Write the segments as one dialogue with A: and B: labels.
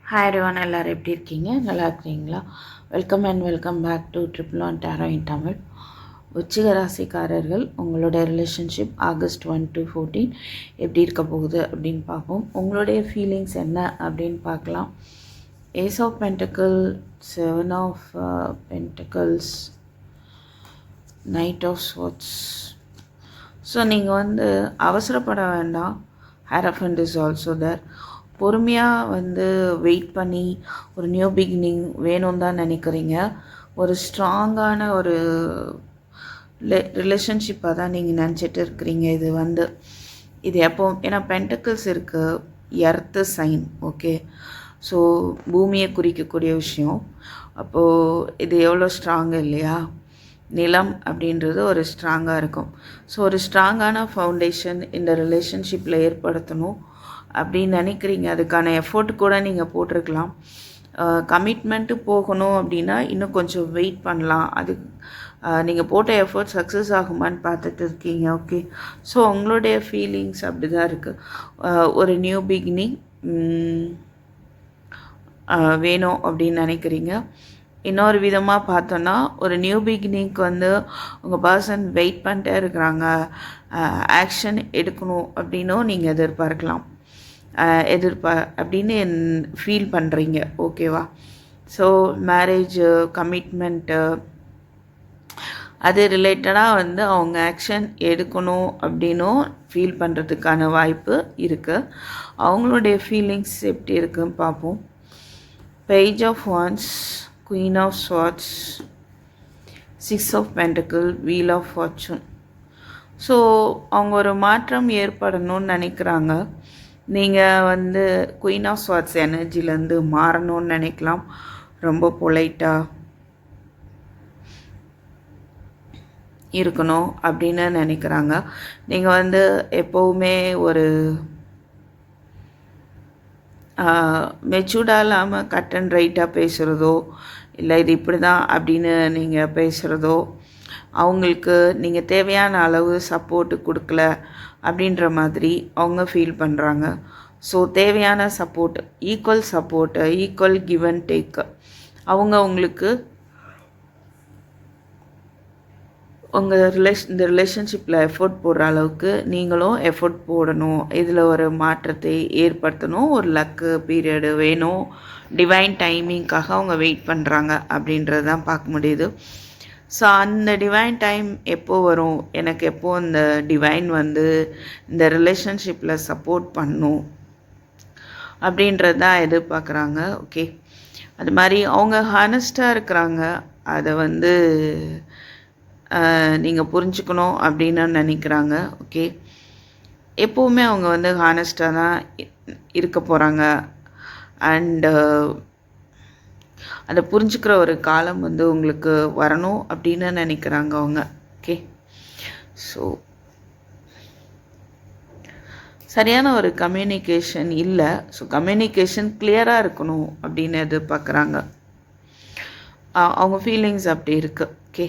A: Hi everyone, எல்லாரும் எப்படி இருக்கீங்க? நல்லா இருக்கிறீங்களா? Welcome back to triple one tarot in Tamil. விருச்சிக ராசிக்காரர்கள் உங்களுடைய ரிலேஷன்ஷிப் ஆகஸ்ட் 1 to 14 எப்படி இருக்க போகுது அப்படின்னு பார்ப்போம். உங்களுடைய ஃபீலிங்ஸ் என்ன அப்படின்னு பார்க்கலாம். Ace of pentacle, 7 of pentacles, knight of swords. So நீங்கள் அவசரப்பட வேண்டாம். Hierophant is also there. பொறுமையாக வெயிட் பண்ணி ஒரு நியூ பிகினிங் வேணும்னு தான் நினைக்கிறீங்க. ஒரு ஸ்ட்ராங்கான ஒரு ரிலேஷன்ஷிப்பாக தான் நீங்கள் நினச்சிட்டு இருக்கிறீங்க. இது எப்போ, ஏன்னா பென்டக்கிள்ஸ் இருக்குது, எர்த்து சைன், ஓகே. ஸோ பூமியை குறிக்கக்கூடிய விஷயம். அப்போது இது எவ்வளோ ஸ்ட்ராங்கு இல்லையா? நிலம் அப்படின்றது ஒரு ஸ்ட்ராங்காக இருக்கும். ஸோ ஒரு ஸ்ட்ராங்கான ஃபவுண்டேஷன் இந்த ரிலேஷன்ஷிப்பில் ஏற்படுத்தணும் அப்படின்னு நினைக்கிறீங்க. அதுக்கான எஃபோர்ட் கூட நீங்கள் போட்டிருக்கலாம். கமிட்மெண்ட்டு போகணும் அப்படின்னா இன்னும் கொஞ்சம் வெயிட் பண்ணலாம். நீங்கள் போட்ட எஃபோர்ட் சக்ஸஸ் ஆகுமான்னு பார்த்துட்டு இருக்கீங்க, ஓகே. ஸோ உங்களுடைய ஃபீலிங்ஸ் அப்படி தான் இருக்குது. ஒரு நியூ பிகினிங் வேணும் அப்படின்னு நினைக்கிறீங்க. இன்னொரு விதமாக பார்த்தோன்னா, ஒரு நியூ பிகினிங்க்கு உங்கள் பர்சன் வெயிட் பண்ணிட்டே இருக்கிறாங்க. ஆக்ஷன் எடுக்கணும் அப்படின்னும் நீங்கள் எதிர்பார்க்கலாம். அப்படின்னு ஃபீல் பண்ணுறீங்க, ஓகேவா? ஸோ மேரேஜ் கமிட்மெண்ட்டு அது ரிலேட்டடாக அவங்க ஆக்ஷன் எடுக்கணும் அப்படின்னும் ஃபீல் பண்ணுறதுக்கான வாய்ப்பு இருக்குது. அவங்களுடைய ஃபீலிங்ஸ் எப்படி இருக்குன்னு பார்ப்போம். Page of wands, queen of swords, 6 of pentacle, wheel of fortune. So அவங்க ஒரு மாற்றம் ஏற்படணும்னு நினைக்கிறாங்க. நீங்கள் குயின் ஆஃப் ஸ்வார்ட்ஸ் எனர்ஜிலேருந்து மாறணும்னு நினைக்கலாம். ரொம்ப பொலைட்டாக இருக்கணும் அப்படின்னு நினைக்கிறாங்க. நீங்கள் எப்போவுமே ஒரு மெச்சூர்டாக இல்லாமல் கட் அண்ட் ரைட்டாக பேசுகிறதோ, இல்லை இது இப்படி தான் அப்படின்னு நீங்கள் பேசுகிறதோ, அவங்களுக்கு நீங்கள் தேவையான அளவு சப்போர்ட்டு கொடுக்கல அப்படின்ற மாதிரி அவங்க ஃபீல் பண்ணுறாங்க. ஸோ தேவையான support, equal give and take அவங்க உங்களுக்கு இந்த ரிலேஷன்ஷிப்பில் எஃபோர்ட் போடுற அளவுக்கு நீங்களும் எஃபோர்ட் போடணும். இதில் ஒரு மாற்றத்தை ஏற்படுத்தணும். ஒரு லக்கு பீரியடு வேணும். டிவைன் டைமிங்காக அவங்க வெயிட் பண்ணுறாங்க அப்படின்றது தான் பார்க்க முடியுது. ஸோ அந்த டிவைன் டைம் எப்போ வரும், எனக்கு எப்போ இந்த டிவைன் இந்த ரிலேஷன்ஷிப்பில் சப்போர்ட் பண்ணும் அப்படின்றது தான் எதிர்பார்க்குறாங்க, ஓகே. அது மாதிரி அவங்க ஹானஸ்ட்டாக இருக்கிறாங்க. அதை நீங்கள் புரிஞ்சுக்கணும் அப்படின்னு நினைக்கிறாங்க, ஓகே. எப்போவுமே அவங்க ஹானஸ்ட்டாக தான் இருக்க போகிறாங்க. அண்டு அதை புரிஞ்சுக்கிற ஒரு காலம் உங்களுக்கு வரணும் அப்படின்னு நினைக்கிறாங்க அவங்க, ஓகே. ஸோ சரியான ஒரு கம்யூனிகேஷன் இல்லை. ஸோ கம்யூனிகேஷன் கிளியராக இருக்கணும் அப்படின்னு எதிர்பார்க்குறாங்க. அவங்க ஃபீலிங்ஸ் அப்படி இருக்குது, ஓகே.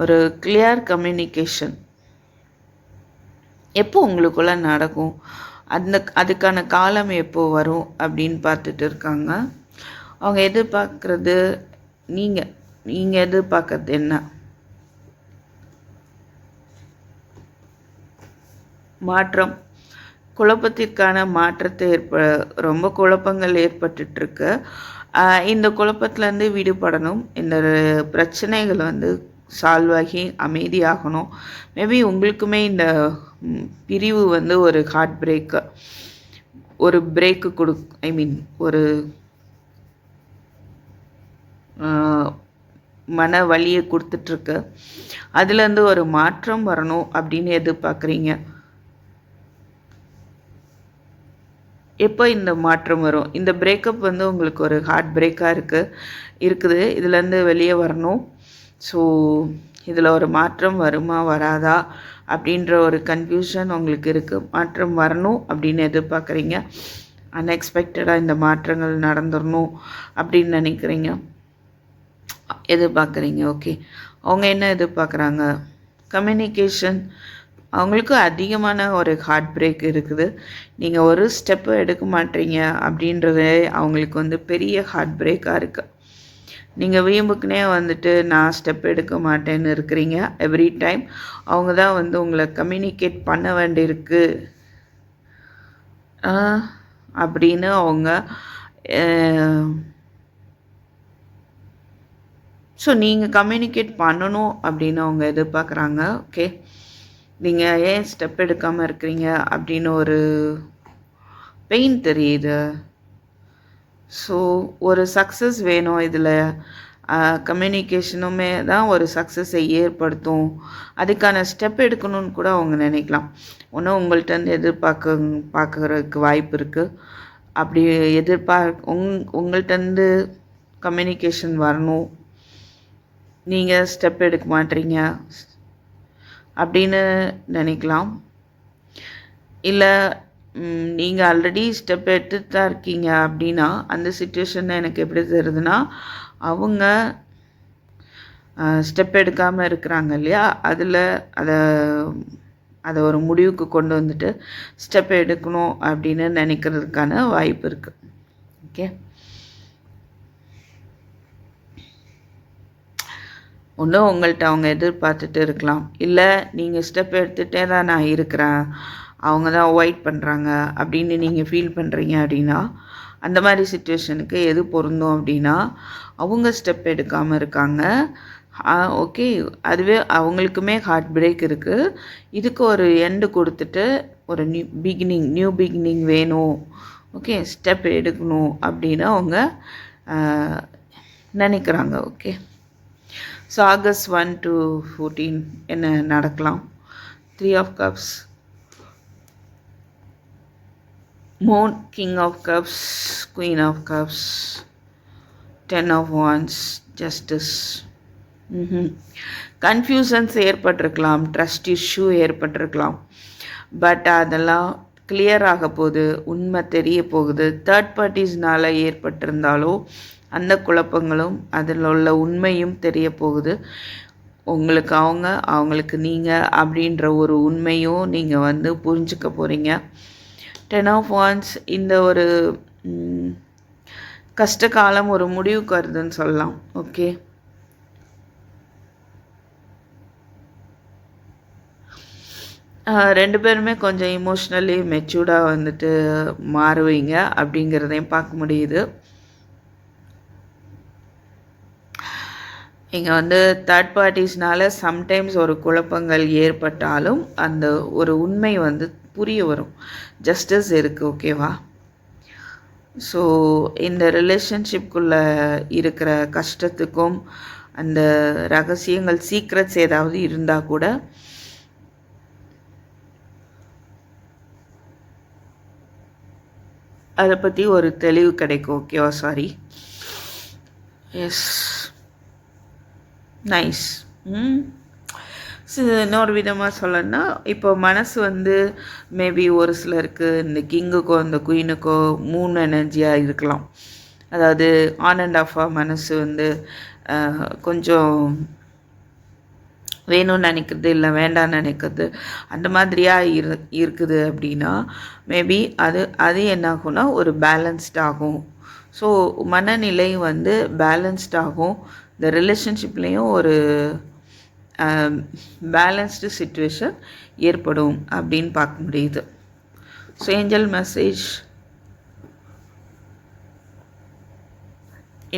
A: ஒரு கிளியர் கம்யூனிகேஷன் எப்போ உங்களுக்குள்ளே நடக்கும், அதுக்கான காலம் எப்போ வரும் அப்படின்னு பார்த்துட்டு இருக்காங்க. அவங்க எதிர்பார்க்குறது, நீங்கள் எதிர்பார்க்கறது என்ன? மாற்றம், குழப்பத்திற்கான மாற்றத்தை ரொம்ப குழப்பங்கள் ஏற்பட்டுருக்கு. இந்த குழப்பத்துலேருந்து விடுபடணும். இந்த பிரச்சனைகள் சால்வ் ஆகி அமைதியாகணும். மேபி உங்களுக்குமே இந்த பிரிவு ஒரு ஹார்ட் பிரேக்கு, ஒரு பிரேக்கு ஒரு மன வலியை கொடுத்துட்ருக்கு. அதுலேருந்து ஒரு மாற்றம் வரணும் அப்படின்னு எதிர்பார்க்குறீங்க. எப்போ இந்த மாற்றம் வரும்? இந்த பிரேக்கப் உங்களுக்கு ஒரு ஹார்ட் பிரேக்காக இருக்குது. இதுலேருந்து வெளியே வரணும். ஸோ இதில் ஒரு மாற்றம் வருமா வராதா அப்படின்ற ஒரு கன்ஃபியூஷன் உங்களுக்கு இருக்குது. மாற்றம் வரணும் அப்படின்னு எதிர்பார்க்குறீங்க. அன்எக்ஸ்பெக்டடாக இந்த மாற்றங்கள் நடந்துடணும் அப்படின்னு நினைக்கிறீங்க, எதிர்பார்க்குறீங்க, ஓகே. அவங்க என்ன எதிர்பார்க்குறாங்க? கம்யூனிகேஷன், அவங்களுக்கு அதிகமான ஒரு ஹார்ட் பிரேக் இருக்குது. நீங்கள் ஒரு ஸ்டெப்பு எடுக்க மாட்டீங்க அப்படின்றதே அவங்களுக்கு வந்து பெரிய ஹார்ட் பிரேக்காக இருக்குது. நீங்கள் வீம்புக்குனே வந்துட்டு நான் ஸ்டெப் எடுக்க மாட்டேன்னு இருக்கிறீங்க. எவ்ரி டைம் அவங்க தான் வந்து உங்களை கம்யூனிகேட் பண்ண வேண்டியிருக்கு அப்படின்னு அவங்க ஸோ நீங்கள் கம்யூனிகேட் பண்ணணும் அப்படின்னு அவங்க எதிர்பார்க்குறாங்க. ஓகே, நீங்கள் ஏன் ஸ்டெப் எடுக்காமல் இருக்கிறீங்க அப்படின்னு ஒரு பெயின் தெரியுது. ஸோ ஒரு சக்ஸஸ் வேணும். இதில் கம்யூனிகேஷனுமே தான் ஒரு சக்ஸஸை ஏற்படுத்தும். அதுக்கான ஸ்டெப் எடுக்கணும்னு கூட அவங்க நினைக்கலாம். ஒன்றும் உங்கள்கிட்ட பார்க்குறதுக்கு வாய்ப்பு இருக்குது. அப்படி உங்கள்கிட்ட கம்யூனிகேஷன் வரணும், நீங்கள் ஸ்டெப் எடுக்க மாட்டீங்க அப்படின்னு நினைக்கலாம். இல்லை நீங்கள் ஆல்ரெடி ஸ்டெப் எடுத்துட்டு தான் இருக்கீங்க அப்படின்னா அந்த சிச்சுவேஷன் எனக்கு எப்படி தெரியுதுன்னா, அவங்க ஸ்டெப் எடுக்காமல் இருக்கிறாங்க இல்லையா, அதில் அதை ஒரு முடிவுக்கு கொண்டு வந்துட்டு ஸ்டெப் எடுக்கணும் அப்படின்னு நினைக்கிறதுக்கான வாய்ப்பு இருக்குது. ஓகே, ஒன்றும் உங்கள்கிட்ட அவங்க எதிர்பார்த்துட்டு இருக்கலாம். இல்லை நீங்கள் ஸ்டெப் எடுத்துகிட்டே தான் நான் இருக்கிறேன், அவங்க தான் அவாய்ட் பண்ணுறாங்க அப்படின்னு நீங்கள் ஃபீல் பண்ணுறீங்க அப்படின்னா, அந்த மாதிரி சிச்சுவேஷனுக்கு எது பொருந்தும் அப்படின்னா, அவங்க ஸ்டெப் எடுக்காமல் இருக்காங்க. ஓகே, அதுவே அவங்களுக்குமே ஹார்ட் பிரேக் இருக்குது. இதுக்கு ஒரு எண்டு கொடுத்துட்டு ஒரு நியூ பிகினிங் வேணும், ஓகே ஸ்டெப் எடுக்கணும் அப்படின்னு அவங்க நினைக்கிறாங்க. ஓகே, ஸோ ஆகஸ்ட் 1 to 14 என்ன நடக்கலாம்? 3 of Cups, Moon, King of Cups, Queen of Cups, 10 of Wands, Justice. Confusions ஏற்பட்டிருக்கலாம், ட்ரஸ்ட் இஷ்யூ ஏற்பட்டிருக்கலாம். பட் அதெல்லாம் கிளியர் ஆக போகுது, உண்மை தெரிய போகுது. தேர்ட் பார்ட்டிஸ்னால் ஏற்பட்டிருந்தாலோ அந்த குழப்பங்களும் அதில் உள்ள உண்மையும் தெரிய போகுது. உங்களுக்கு அவங்க, அவங்களுக்கு நீங்கள் அப்படின்ற ஒரு உண்மையும் நீங்கள் வந்து புரிஞ்சுக்க போகிறீங்க. 10 of Wands இந்த ஒரு கஷ்ட காலம் ஒரு முடிவுக்கு வருதுன்னு சொல்லலாம். ஓகே, ரெண்டு பேருமே கொஞ்சம் இமோஷ்னலி மெச்சூர்டாக வந்துட்டு மாறுவீங்க அப்படிங்கிறதையும் பார்க்க முடியுது. இங்கே வந்து தேர்ட் பார்ட்டிஸ்னால் சம்டைம்ஸ் ஒரு குழப்பங்கள் ஏற்பட்டாலும் அந்த ஒரு உண்மை வந்து புரிய வரும். ஜஸ்டிஸ் இருக்குது, ஓகேவா? ஸோ இந்த ரிலேஷன்ஷிப்குள்ளே இருக்கிற கஷ்டத்துக்கும் அந்த ரகசியங்கள் சீக்ரெட்ஸ் ஏதாவது இருந்தால் கூட அதை பற்றி ஒரு தெளிவு கிடைக்கும். ஓகேவா? Sorry, yes, nice. இன்னொரு விதமாக சொல்லணும்னா, இப்போ மனசு வந்து மேபி ஒரு சிலருக்கு இந்த கிங்குக்கோ இந்த குயினுக்கோ மூணு எனர்ஜியாக இருக்கலாம். அதாவது ஆன் அண்ட் ஆஃபாக மனசு வந்து கொஞ்சம் வேணும்னு நினைக்கிறது இல்லை வேண்டான்னு நினைக்கிறது அந்த மாதிரியாக இருக்குது அப்படின்னா மேபி அது என்ன ஆகும்னா ஒரு பேலன்ஸ்ட் ஆகும். ஸோ மனநிலை வந்து பேலன்ஸ்ட் ஆகும். இந்த ரிலேஷன்ஷிப்லேயும் ஒரு பேலன்ஸ்டு சிச்சுவேஷன் ஏற்படும் அப்படின்னு பார்க்க முடியுது. So angel message,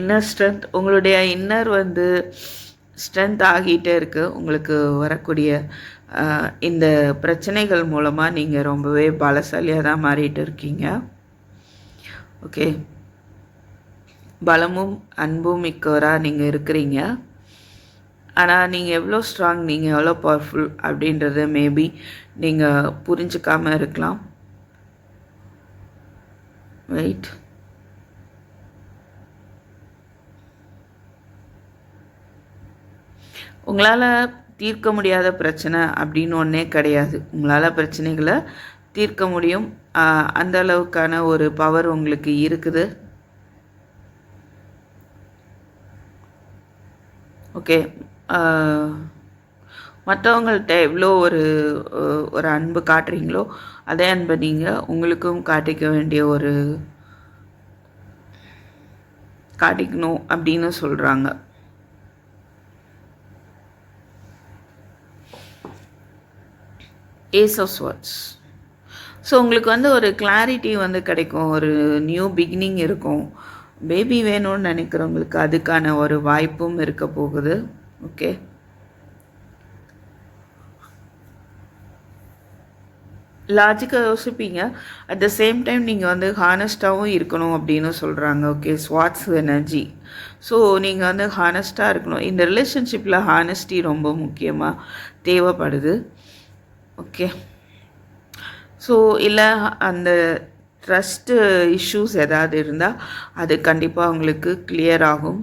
A: inner strength, உங்களுடைய இன்னர் வந்து ஸ்ட்ரென்த் ஆகிட்டே இருக்குது. உங்களுக்கு வரக்கூடிய இந்த பிரச்சனைகள் மூலமாக நீங்கள் ரொம்பவே பலசாலியாக தான் மாறிட்டு இருக்கீங்க. ஓகே, பலமும் அன்பும் மிக்கவராக நீங்கள் இருக்கிறீங்க. ஆனால் நீங்கள் எவ்வளோ ஸ்ட்ராங், நீங்கள் எவ்வளோ பவர்ஃபுல் அப்படின்றத மேபி நீங்கள் புரிஞ்சுக்காமல் இருக்கலாம். ரைட், உங்களால் தீர்க்க முடியாத பிரச்சனை அப்படின்னு ஒன்றே கிடையாது. உங்களால் பிரச்சனைகளை தீர்க்க முடியும். அந்த அளவுக்கான ஒரு பவர் உங்களுக்கு இருக்குது. ஓகே, மற்றவங்கள்ட்ட எவ்வளோ ஒரு அன்பு காட்டுறீங்களோ அதே அன்பை நீங்கள் உங்களுக்கும் காட்டிக்க வேண்டிய காட்டிக்கணும் அப்படின்னு சொல்கிறாங்க. Ace of swords. ஸோ உங்களுக்கு ஒரு கிளாரிட்டி கிடைக்கும், ஒரு நியூ பிகினிங் இருக்கும். பேபி வேணும்னு நினைக்கிறவங்களுக்கு அதுக்கான ஒரு வாய்ப்பும் இருக்க போகுது. ஓகே, லாஜிக்காக யோசிப்பீங்க, அட் த சேம் டைம் நீங்கள் ஹானஸ்ட்டாகவும் இருக்கணும் அப்படின்னு சொல்கிறாங்க. Okay, swords energy. ஸோ நீங்கள் ஹானஸ்ட்டாக இருக்கணும். இந்த ரிலேஷன்ஷிப்பில் ஹானஸ்டி ரொம்ப முக்கியமாக தேவைப்படுது. ஓகே, ஸோ இல்லை அந்த ட்ரஸ்ட்டு இஷ்யூஸ் ஏதாவது இருந்தால் அது கண்டிப்பாக உங்களுக்கு கிளியர் ஆகும்.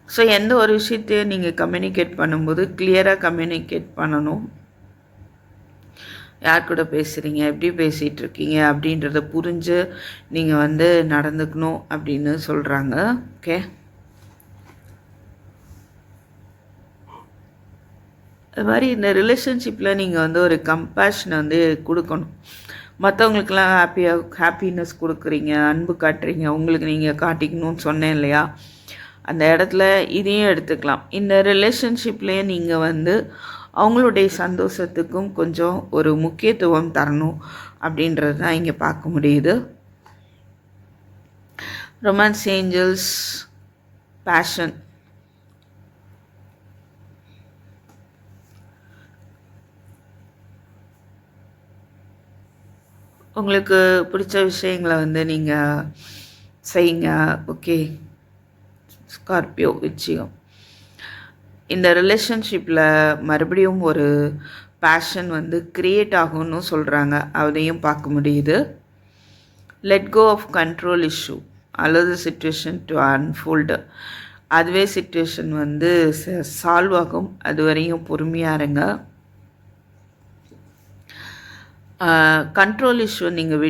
A: ஸோ எந்த ஒரு விஷயத்தையும் நீங்கள் கம்யூனிகேட் பண்ணும்போது கிளியராக கம்யூனிகேட் பண்ணணும். யார் கூட பேசுகிறீங்க, எப்படி பேசிகிட்டு இருக்கீங்க அப்படின்றத புரிஞ்சு நீங்கள் நடந்துக்கணும் அப்படின்னு சொல்கிறாங்க. ஓகே, அது மாதிரி இந்த ரிலேஷன்ஷிப்பில் நீங்கள் ஒரு கம்பேஷனை கொடுக்கணும். மற்றவங்களுக்கெல்லாம் ஹாப்பினஸ் கொடுக்குறீங்க, அன்பு காட்டுறீங்க, உங்களுக்கு நீங்கள் காட்டிக்கணும்னு சொன்னேன் இல்லையா, அந்த இடத்துல இதையும் எடுத்துக்கலாம். இந்த ரிலேஷன்ஷிப்லேயே நீங்கள் அவங்களுடைய சந்தோஷத்துக்கும் கொஞ்சம் ஒரு முக்கியத்துவம் தரணும் அப்படின்றது தான் இங்கே பார்க்க முடியுது. Romance, angels, passion. உங்களுக்கு பிடிச்ச விஷயங்களை நீங்கள் செய்யுங்க. ஓகே, ஸ்கார்பியோ, விச்சிகம். இந்த ரிலேஷன்ஷிப்பில் மறுபடியும் ஒரு பேஷன் க்ரியேட் ஆகும்னு சொல்கிறாங்க, அதையும் பார்க்க முடியுது. Let go of control issue அல்லது சிச்சுவேஷன் டு அன்ஃபோல்டு. அதுவே சிச்சுவேஷன் சால்வ் ஆகும், அது வரையும் பொறுமையாக இருங்க. கண்ட்ரோல் இஷ்யூ நீங்கள்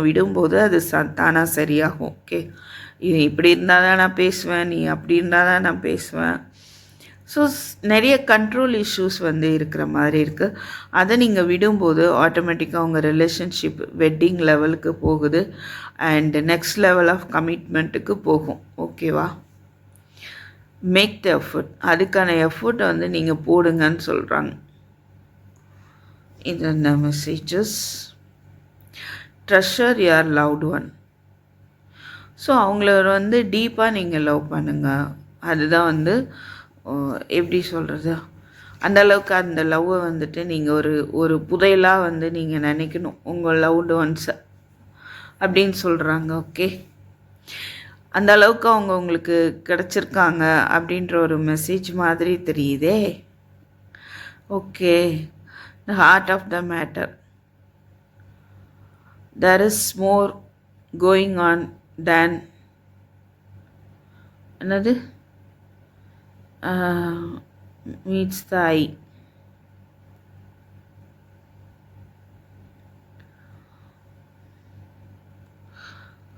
A: விடும்போது அது தானாக சரியாகும். ஓகே, இப்படி இருந்தால் தான் நான் பேசுவேன், நீ அப்படி இருந்தால் தான் நான் பேசுவேன். ஸோ நிறைய கண்ட்ரோல் இஷ்யூஸ் இருக்கிற மாதிரி இருக்குது. அதை நீங்கள் விடும்போது ஆட்டோமேட்டிக்காக உங்கள் ரிலேஷன்ஷிப் வெட்டிங் லெவலுக்கு போகுது அண்ட் நெக்ஸ்ட் லெவல் ஆஃப் கமிட்மெண்ட்டுக்கு போகும். ஓகேவா, மேக் த எஃபர்ட். அதுக்கான எஃபர்ட்டை நீங்கள் போடுங்கன்னு சொல்கிறாங்க. இந்த messages. Treasure your loved one. So அவங்கள டீப்பாக நீங்கள் லவ் பண்ணுங்கள். அதுதான் எப்படி சொல்கிறது, அந்தளவுக்கு அந்த லவ்வை நீங்கள் ஒரு புதையலாக நீங்கள் நினைக்கணும் உங்கள் லவ்டு ஒன்ஸை அப்படின்னு சொல்கிறாங்க. ஓகே, அந்த அளவுக்கு அவங்க உங்களுக்கு கிடச்சிருக்காங்க அப்படின்ற ஒரு மெசேஜ் மாதிரி தெரியுதே. Okay, the heart of the matter. There is more going on than another meets the eye.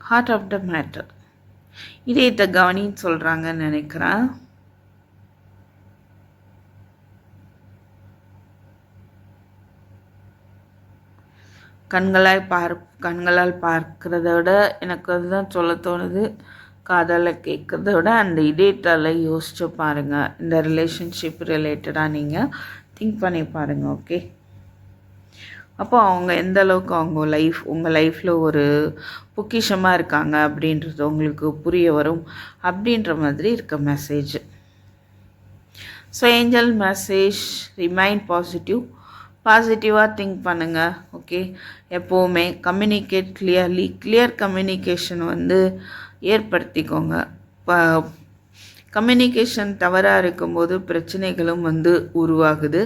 A: Heart of the matter. இதயத்தை கவனின்னு சொல்கிறாங்கன்னு நினைக்கிறேன். கண்களால் பார்க்கிறத விட எனக்கு அதுதான் சொல்ல தோணுது. காதால் கேட்குறத விட அந்த இதயத்தால் யோசிச்சு பாருங்கள். இந்த ரிலேஷன்ஷிப் ரிலேட்டடாக நீங்கள் திங்க் பண்ணி பாருங்கள். ஓகே, அப்போ அவங்க எந்த அளவுக்கு உங்கள் லைஃப்பில் ஒரு பொக்கிஷமாக இருக்காங்க அப்படின்றது உங்களுக்கு புரிய வரும் அப்படின்ற மாதிரி இருக்க message. So angel message, remain பாசிட்டிவாக திங்க் பண்ணுங்கள். ஓகே, எப்போவுமே கம்யூனிகேட் கிளியர்லி. கிளியர் கம்யூனிகேஷன் ஏற்படுத்திக்கோங்க. கம்யூனிகேஷன் தவறாக இருக்கும்போது பிரச்சனைகளும் உருவாகுது.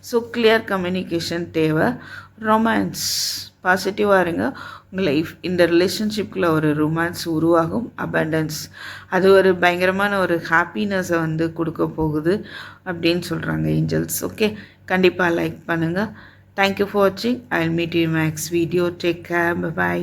A: ஸோ கிளியர் கம்யூனிகேஷன் தேவை. ரொமான்ஸ், பாசிட்டிவாக இருங்க. உங்கள் இந்த ரிலேஷன்ஷிப்பில் ஒரு ரொமான்ஸ் உருவாகும். அபண்டன்ஸ், அது ஒரு பயங்கரமான ஒரு ஹாப்பினஸை கொடுக்க போகுது அப்படின்னு சொல்கிறாங்க ஏஞ்சல்ஸ். ஓகே, கண்டிப்பாக லைக் பண்ணுங்கள். தேங்க்யூ ஃபார் வாட்சிங். I will meet you next video. Take care. By.